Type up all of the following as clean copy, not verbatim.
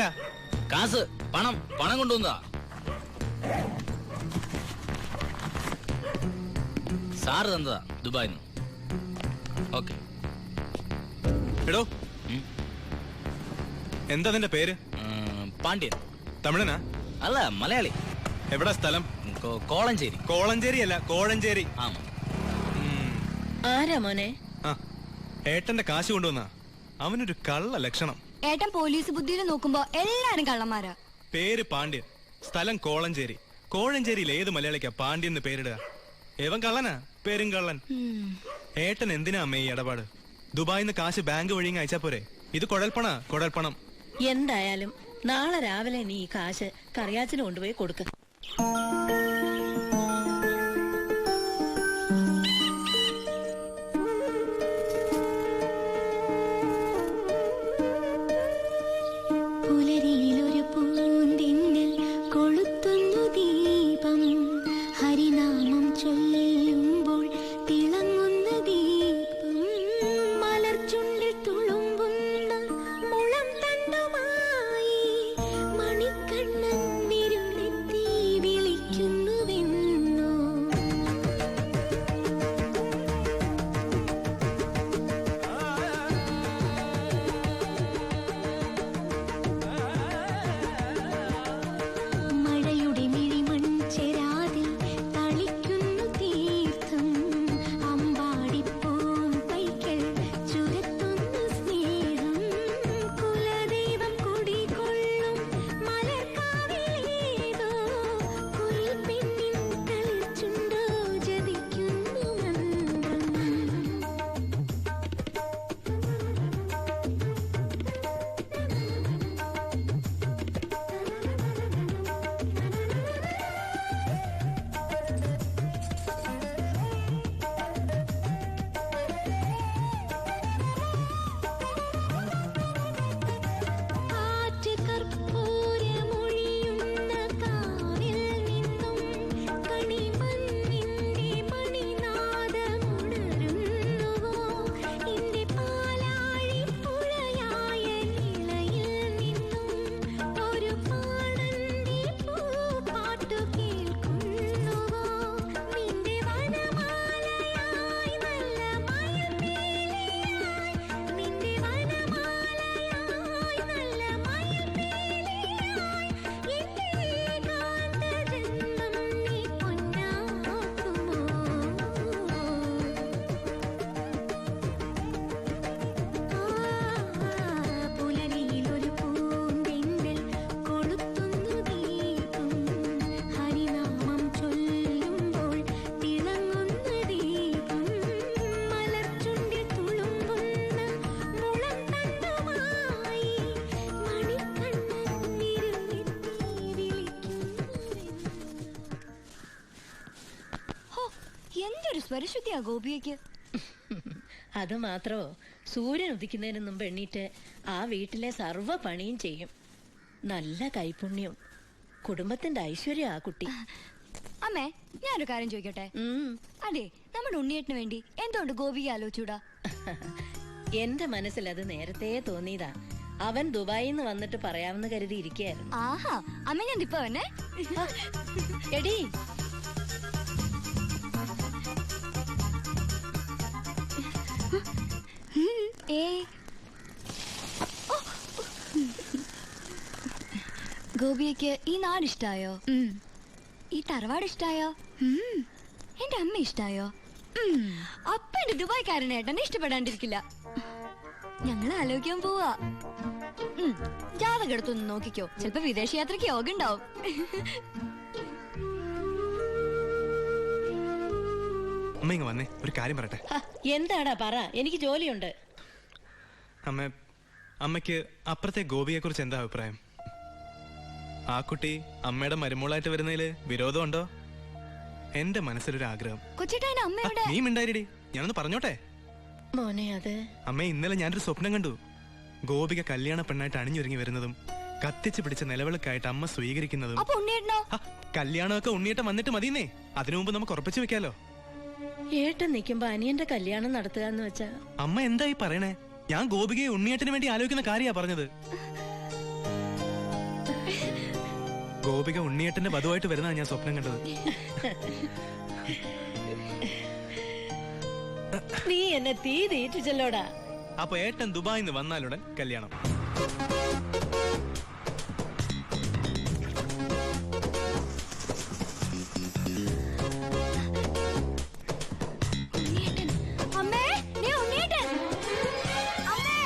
ആരാ? കാസ്, പണം പണം കൊണ്ടുവന്നതാ. സാറ് തന്നതാ ദുബായിന്ന്. ഓക്കെ. എടോ, എന്താ നിന്റെ പേര്? പാണ്ഡ്യൻ. തമിഴനാ? അല്ല, മലയാളി. എവിടാ സ്ഥലം? കോളഞ്ചേരി. കോളഞ്ചേരി അല്ല, കോഴഞ്ചേരി. ആരാ മോനെ? ആ, ഏട്ടന്റെ കാശ് കൊണ്ടുവന്നാ. അവനൊരു കള്ള ലക്ഷണം. ഏട്ടൻ പോലീസ് ബുദ്ധിയിൽ നോക്കുമ്പോ എല്ലാരും കള്ളന്മാരാ. പേര് പാണ്ഡ്യൻ, സ്ഥലം കോളഞ്ചേരി. കോഴഞ്ചേരിയിൽ ഏത് മലയാളിക്കാ പാണ്ഡ്യൻ എന്ന് പേരിടുക? ഏവൻ കള്ളനാ, പേരും കള്ളൻ. ഏട്ടൻ എന്തിനാ അമ്മ ഈ ഇടപാട്? ദുബായിന്ന് കാശ് ബാങ്ക് വഴി അയച്ചാ പോരെ? ഇത് കുഴൽപ്പണം. എന്തായാലും നാളെ രാവിലെ നീ ഈ കാശ് കറിയാച്ചിന് കൊണ്ടുപോയി കൊടുക്ക. പുലരിയിലൊരു പൂന്തിന്നൽ കൊളുത്തുന്നു ദീപം, ഹരിനാമം ചൊല്ലുമ്പോൾ തിളങ്ങുന്ന ദീപം, മലർചുണ്ടിൽ തുളുമ്പുന്ന മുളം തണ്ടുമായി മണിക്കണ്ണൻ വിരുന്നെത്തി വിളിക്കുന്നുവെന്നോ. മഴയുടെ മിഴിമൺചെരാതിൽ തളിക്കുന്നു തീർത്ഥം, അമ്പാടിപ്പൂം പൈക്കൽ ചുരത്തുന്നു സ്നേഹം, കുലദൈവം കുടികൊള്ളും മലർക്കാവിലേതോ കുയിൽപ്പെണ്ണിൻ തളിർചുണ്ടോ ജപിക്കുന്നു മന്ത്രം. ആറ്റ് കർപ്പൂരമൊഴിയുന്ന കാവിൽ നിന്നും കണിമണ്ണിന്റെ മണിനാദമുണരുന്നുവോ, എന്റെ പാലാഴിപ്പുഴയായ നിളയിൽ നിന്നും ഒരു പാണന്റെ പൂപ്പാട്ടു കേൾക്കുന്നുവോ, നിന്റെ വനമാലയായി നല്ല മയിൽപീലിയായി, നിന്റെ വനമാലയായി നല്ല മയിൽപീലിയായി, എന്റെ ഏകാന്ത ജന്മം നീ പൊന്നാക്കുമോ. പുലരിയിലൊരു പൂന്തിന്നൽ കൊളുത്തുന്നു ദീപം, ഹരിനാമം ചൊല്ലുമ്പോൾ തിളങ്ങുന്ന ദീപം, മലർചുണ്ടിൽ തുളുമ്പുന്ന മുളം തണ്ടുമായി മണിക്കണ്ണൻ വിരുന്നെത്തി വിളിക്കുന്നുവെന്നോ. ഹോ, എന്തൊരു സ്വരശുദ്ധിയാ ഗോപിയയ്ക്ക്. അത് മാത്രോ, സൂര്യൻ ഉദിക്കുന്നതിന് മുമ്പ് എണ്ണീറ്റ് ആ വീട്ടിലെ സർവ്വ പണിയും ചെയ്യും. നല്ല കൈപുണ്യം, കുടുംബത്തിന്റെ ഐശ്വര്യം ആ കുട്ടി. അമ്മേ, ഞാനൊരു കാര്യം ചോദിക്കട്ടെ? അതെ, നമ്മുടെ ഉണ്ണിയേട്ടന് വേണ്ടി എന്തുകൊണ്ട് ഗോപിക ആലോചിച്ചൂടാ? എന്റെ മനസ്സിൽ അത് നേരത്തെ തോന്നിയതാ. അവൻ ദുബായിന്ന് വന്നിട്ട് പറയാമെന്ന് കരുതി ഇരിക്കുകയായിരുന്നു. ആഹാ, അമ്മ ഞാൻ ഇപ്പൊ വന്നെ. എടി, ഗോപിയയ്ക്ക് ഈ നാട് ഇഷ്ടായോ? ഈ തറവാട് ഇഷ്ടായോ? എന്റെ അമ്മ ഇഷ്ടായോ? അപ്പ എന്റെ ദുബായ്ക്കാരനെ ഏട്ടനെ ഇഷ്ടപ്പെടാണ്ടിരിക്കില്ല. ഞങ്ങൾ ആലോചിക്കാൻ പോവാ. ജാതകം എടുത്തൊന്ന് നോക്കിക്കോ, ചിലപ്പോ വിദേശ യാത്രക്ക് യോഗം ഉണ്ടാവും. അമ്മ ഇങ്ങ് വന്നേ, ഒരു കാര്യം പറയട്ടെ. എന്താടാ പറ, എനിക്ക് ജോലിയുണ്ട്. അമ്മയ്ക്ക് അപ്പുറത്തെ ഗോപിയെ കുറിച്ച് എന്താ അഭിപ്രായം? ആ കുട്ടി അമ്മയുടെ മരുമോളായിട്ട് വരുന്നതില് വിരോധമുണ്ടോ? എന്റെ മനസ്സിലൊരു ആഗ്രഹം. കൊച്ചിട്ടേനെ അമ്മയുടെ നീ മിണ്ടായിരടി, ഞാനൊന്ന് പറഞ്ഞോട്ടെ. മോനെ, അത് അമ്മ, ഇന്നലെ ഞാനൊരു സ്വപ്നം കണ്ടു. ഗോപിക കല്യാണ പെണ്ണായിട്ട് അണിഞ്ഞൊരുങ്ങി വരുന്നതും കത്തിച്ചു പിടിച്ച നിലവിളക്കായിട്ട് അമ്മ സ്വീകരിക്കുന്നതും. കല്യാണമൊക്കെ ഉണ്ണിയേട്ടൻ വന്നിട്ട് മതിയെന്നേ. അതിനു മുമ്പ് നമുക്ക് ഉറപ്പിച്ചു വെക്കാലോ. ഏട്ടൻ നിൽക്കുമ്പോ അനിയന്റെ കല്യാണം നടത്തുക എന്ന് വെച്ചാ അമ്മ എന്തായി പറയണേ? ഞാൻ ഗോപികയെ ഉണ്ണിയേട്ടന് വേണ്ടി ആലോചിക്കുന്ന കാര്യാ പറഞ്ഞത്. ഗോപിക ഉണ്ണിയേട്ടന്റെ വധുവായിട്ട് വരുന്നതാണ് ഞാൻ സ്വപ്നം കണ്ടത്. നീ എന്നെ തീ തീറ്റിച്ചല്ലോടാ. അപ്പൊ ഏട്ടൻ ദുബായിൽ നിന്ന് വന്നാലുടൻ കല്യാണം. ഉണ്ണിയേട്ടൻ. അമ്മേ, ദേ ഉണ്ണിയേട്ടൻ. അമ്മേ,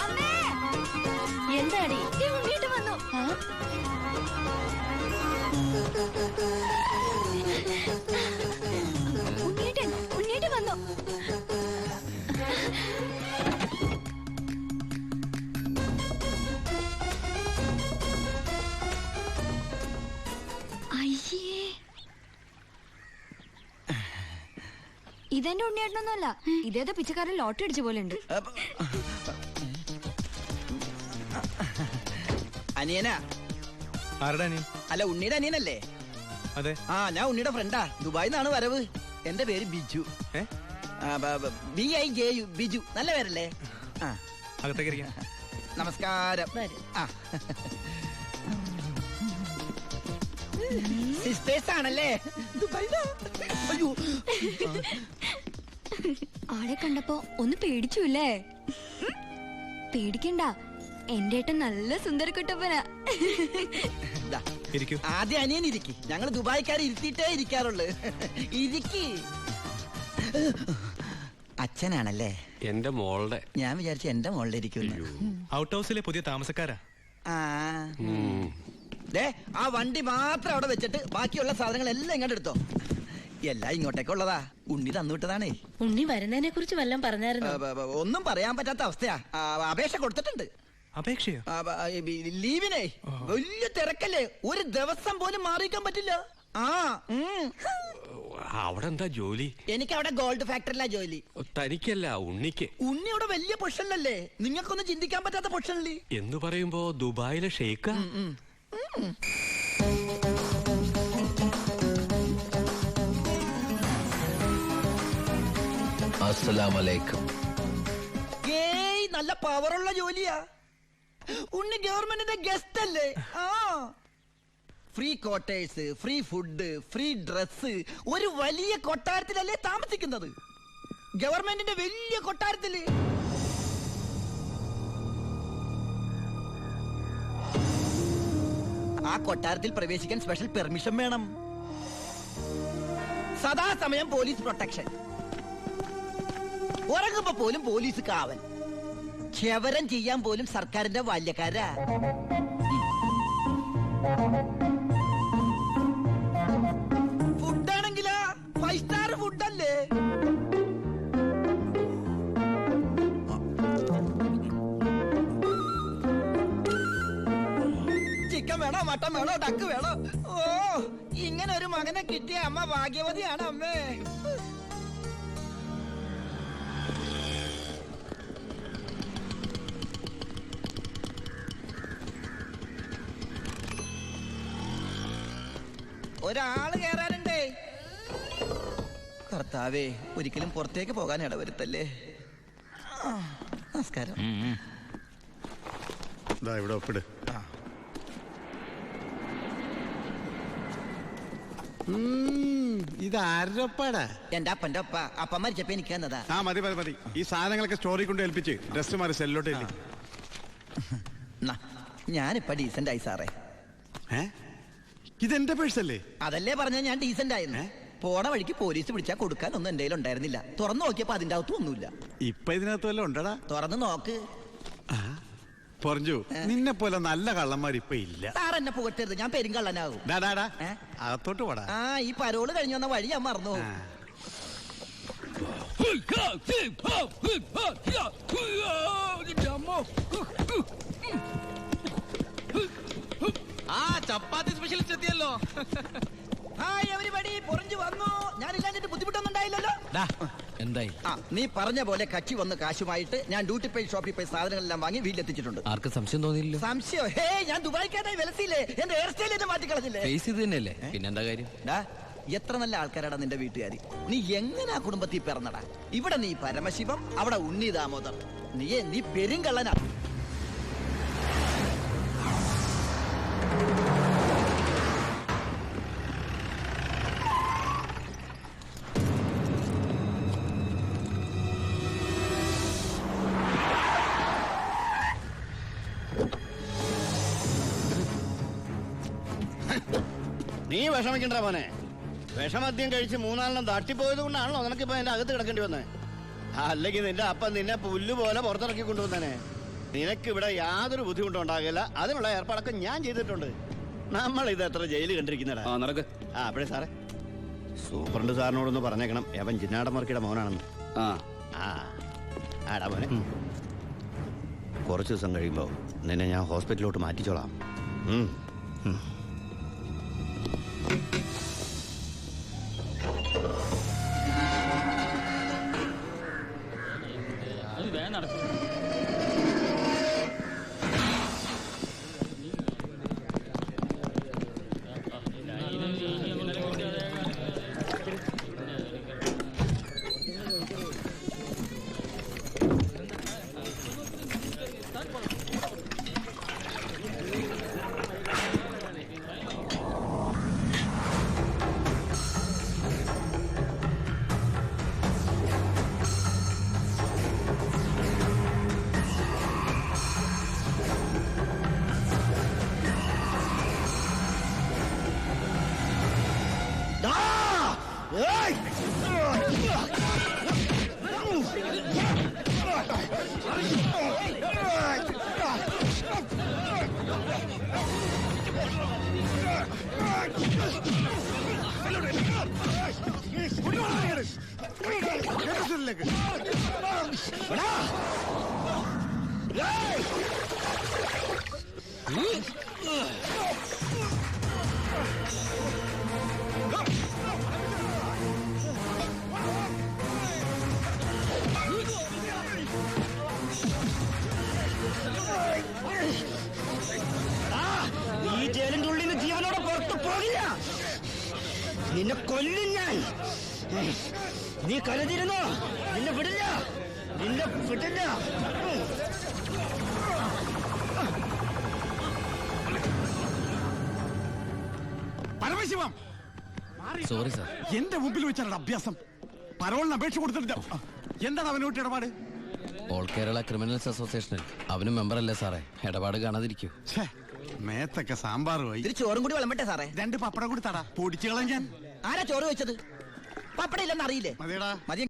അമ്മേ, എന്താടി? ദേ ഉണ്ണിയേട്ടൻ വന്നു. ആ? ഉണ്ണിയേട്ടൻ വന്നു. അയ്യേ, ഇതെന്റെ ഉണ്ണിയേട്ടനൊന്നുമല്ല. ഇതേതോ പിച്ചക്കാരൻ ലോട്ടറി അടിച്ച പോലെ ഉണ്ട്. അനിയനാ? ആരുടെ അനിയൻ? അല്ല, ഉണ്ണിയുടെ അനിയനല്ലേ? അതെ. ആ, ഞാൻ ഉണ്ണിയുടെ ഫ്രണ്ടാ. ദുബായിന്നാണ് വരവ്. എന്റെ പേര് ബിജു. ഏ? BIJU, ബിജു. നല്ല പേരല്ലേ? ആ, അകത്തേക്ക് ഇരിക്കാം. നമസ്കാരം. വരൂ. ആ, സിസ്റ്റേഴ്സ് ആണല്ലേ? ദുബായിലാ? അയ്യോ, ആളെ കണ്ടപ്പോ ഒന്ന് പേടിച്ചുല്ലേ? പേടിക്കണ്ട, എന്റെ ഏട്ടൻ നല്ല സുന്ദരക്കുട്ടപ്പനാ. ദാ, ഇരിക്കൂ. ആദ്യം അനിയൻ ഇരിക്കി. ഞങ്ങൾ ദുബായിക്കാർ ഇരുത്തിയിട്ടേ ഇരിക്കാറുള്ളു. ഇരിക്കി. അച്ഛനാണല്ലേ? എന്റെ മോളുടെ. ഞാൻ വിചാരിച്ചു എന്റെ മോളിൽ ഇരിക്കുന്നു. ഔട്ട് ഹൗസിലെ പുതിയ താമസക്കാരാ. ആ, ദേ, ആ വണ്ടി മാത്രം അവിടെ വെച്ചിട്ട് ബാക്കിയുള്ള സാധനങ്ങൾ എല്ലാം ഇങ്ങോട്ട് എടുത്തോ. എല്ലാം ഇങ്ങോട്ടേക്കുള്ളതാ. ഉണ്ണി തന്നുവിട്ടതാണേ. ഉണ്ണി വരുന്നതിനെ കുറിച്ച് വല്ലതും പറഞ്ഞായിരുന്നു? ഒന്നും പറയാൻ പറ്റാത്ത അവസ്ഥയാ. അപേക്ഷ കൊടുത്തിട്ടുണ്ട്. അപേക്ഷയോ? ലീവിനെ. വലിയ തിരക്കല്ലേ, ഒരു ദിവസം പോലും മാറിയിക്കാൻ പറ്റില്ല. ആ, അവിടെ എന്താ ജോലി? എനിക്ക് അവിടെ ഗോൾഡ് ഫാക്ടറിയിലാ ജോലി. തനിക്കല്ല, ഉണ്ണിക്ക്. ഉണ്ണി അവിടെ വലിയ പൊഷനിലല്ലേ? നിങ്ങൾക്കൊന്നും ചിന്തിക്കാൻ പറ്റാത്ത പൊഷനില്ലേ എന്ന് പറയുമ്പോ ദുബായിലെ ഷെയ്ക്കാ? അസ്സലാമലൈക്കും. ഏയ്, നല്ല പവറുള്ള ജോലിയാ. ഉണ്ണി ഗവൺമെന്റിന്റെ ഗസ്റ്റ് അല്ലേ? ആ, free quarters, free food, free dress. ഒരു വലിയ കൊട്ടാരത്തിലല്ലേ താമസിക്കുന്നത്? ഗവൺമെന്റിന്റെ വലിയ കൊട്ടാരത്തില്. ആ കൊട്ടാരത്തിൽ പ്രവേശിക്കാൻ സ്പെഷ്യൽ പെർമിഷൻ വേണം. സദാസമയം പോലീസ് പ്രൊട്ടക്ഷൻ. ഉറങ്ങുമ്പോ പോലും പോലീസ് കാവൽ. ക്ഷവരം ചെയ്യാൻ പോലും സർക്കാരിന്റെ ബാല്യക്കാരാ. ഫുഡാണെങ്കിലാ 5 സ്റ്റാർ ഫുഡല്ലേ? ചിക്കൻ വേണോ, മട്ടൻ വേണോ, ഡക്ക് വേണോ? ഓ, ഇങ്ങനെ ഒരു മകനെ കിട്ടിയ അമ്മ ഭാഗ്യവതിയാണ് അമ്മേ. ഒരാള് കേറാനുണ്ടേ. കർത്താവേ, ഒരിക്കലും പുറത്തേക്ക് പോകാൻ ഇടവരുത്തല്ലേ. നമസ്കാരം. ഇവിടെ ഒപ്പിട്. ഇത് ആരുടെ ഒപ്പാടാ? എന്റെ അപ്പന്റെ ഒപ്പ. അപ്പം മരിച്ചപ്പോ എനിക്ക് തന്നതാ. ആ, മതി മതി മതി. ഈ സാധനങ്ങളൊക്കെ സ്റ്റോറി കൊണ്ട് ഏൽപ്പിച്ച് ഡ്രസ് മാറി സെല്ലോട്ട്. ഞാനിപ്പ ഡീസന്റ് ആയി സാറേ. ഇതെന്റെ പേഴ്സല്ലേ? അതല്ലേ പറഞ്ഞ ഞാൻ ഡീസന്റ് ആയിരുന്നു. പോണ വഴിക്ക് പോലീസ് പിടിച്ചാൽ കൊടുക്കാനൊന്നും എന്റെ കയ്യിൽ ഉണ്ടായിരുന്നില്ല. തുറന്നു നോക്കിയപ്പോ അതിന്റെ അകത്തും ഒന്നുമില്ല. ഇപ്പൊ ഇതിനകത്ത് വല്ലതും ഉണ്ടടാ? തുറന്നു നോക്ക്. പറഞ്ഞു, നിന്നെ പോലെ നല്ല കള്ളന്മാർ ഇപ്പൊ ഇല്ല. സാർ എന്നെ പുകട്ടരുത്, ഞാൻ പെരുങ്കള്ളനാകും. അകത്തോട്ട് പോടാ. ആ, ഈ പരോള് കഴിഞ്ഞു വന്ന വഴി ഞാൻ മറന്നു. ആ ചപ്പാത്തി സ്പെഷ്യലിസ്റ്റ് എത്തിയല്ലോ. ഹായ് എവരിബഡി, പൊറിഞ്ഞു വന്നു. ഞാനില്ലാഞ്ഞിട്ട് ബുദ്ധിമുട്ടൊന്നും ഉണ്ടായില്ലല്ലോ. എന്തായി? ആ, നീ പറഞ്ഞ പോലെ കച്ചി വന്ന് കാശുമായിട്ട് ഞാൻ ഡ്യൂട്ടി പേ ഷോപ്പിൽ പോയി സാധനങ്ങളെല്ലാം വാങ്ങി വീട്ടിലെത്തിച്ചിട്ടുണ്ട്. ആർക്കും സംശയം തോന്നിയില്ലോ? സംശയം? ഹേ, ഞാൻ ദുബായിക്കാരായി വിലസിയില്ലേ? എന്റെ ഹെയർ സ്റ്റൈൽ എന്നെ മാറ്റിക്കളഞ്ഞില്ലേ? ഫേസ് ഇത് തന്നെയല്ലേ, പിന്നെന്താ കാര്യം? എത്ര നല്ല ആൾക്കാരാടാ നിന്റെ വീട്ടുകാരി. നീ എങ്ങനെ ആ കുടുംബത്തിൽ പിറന്നടാ? ഇവിടെ നീ പരമശിവം, അവിടെ ഉണ്ണി ദാമോദർ. നീ പെരുങ്കള്ളനാ. നീ വിഷമിക്കണ്ട മോനെ. വിഷമദ്യം കഴിച്ച് 4 തട്ടിപ്പോയത് കൊണ്ടാണല്ലോ നിനക്കിപ്പോ എന്റെ അകത്ത് കിടക്കേണ്ടി വന്നേ. അല്ലെങ്കിൽ നിന്റെ അപ്പൻ നിന്നെ പുല്ല് പോലെ പുറത്തിറക്കി കൊണ്ടുവന്നേനെ. നിനക്ക് ഇവിടെ യാതൊരു ബുദ്ധിമുട്ടും ഉണ്ടാകില്ല. അതിനുള്ള ഏർപ്പാടൊക്കെ ഞാൻ ചെയ്തിട്ടുണ്ട്. നമ്മൾ ഇത് എത്ര ജയില് കണ്ടിരിക്കുന്നടാ. നടക്ക്. അപ്പഴേ സാറേ, സൂപ്രണ്ട് സാറിനോടൊന്ന് പറഞ്ഞേക്കണം എവൻ ചിന്നാടമർക്കിയുടെ മോനാണെന്ന്. ആടാ മോനെ, കുറച്ച് ദിവസം കഴിയുമ്പോ നിന്നെ ഞാൻ ഹോസ്പിറ്റലിലോട്ട് മാറ്റിച്ചോളാം. ഈ ജയിലിന്റെ ഉള്ളിൽ നിന്ന് ജീവനോടെ പുറത്തു പോകില്ല. നിന്നെ കൊല്ലും ഞാൻ. നീ കരുതിരുന്നോ? നിന്നെ വിടില്ല, നിന്നെ വിടില്ല. Paramasivam, sorry sir. എന്റെ മുമ്പിൽ വെച്ചാണ് അഭ്യാസം. പരോളിന് അപേക്ഷ കൊടുത്തിട്ട് എന്താണ് അവനോട്ട് ഇടപാട്? ഓൾ കേരള ക്രിമിനൽസ് അസോസിയേഷനിൽ അവനും മെമ്പറല്ലേ സാറേ. ഇടപാട് കാണാതിരിക്കൂ. മേത്തൊക്കെ സാമ്പാറുമായി. ഇതിൽ ചോറും കൂടി വിളമ്പട്ടെ സാറേ? 2 പപ്പടം കൂടി തടാ, പൊടിച്ചു കളഞ്ഞാൻ. ആരാ ചോറ് വെച്ചത്? പപ്പടം ഇല്ലെന്ന് അറിയില്ലേ? മതിയടാ. മതി.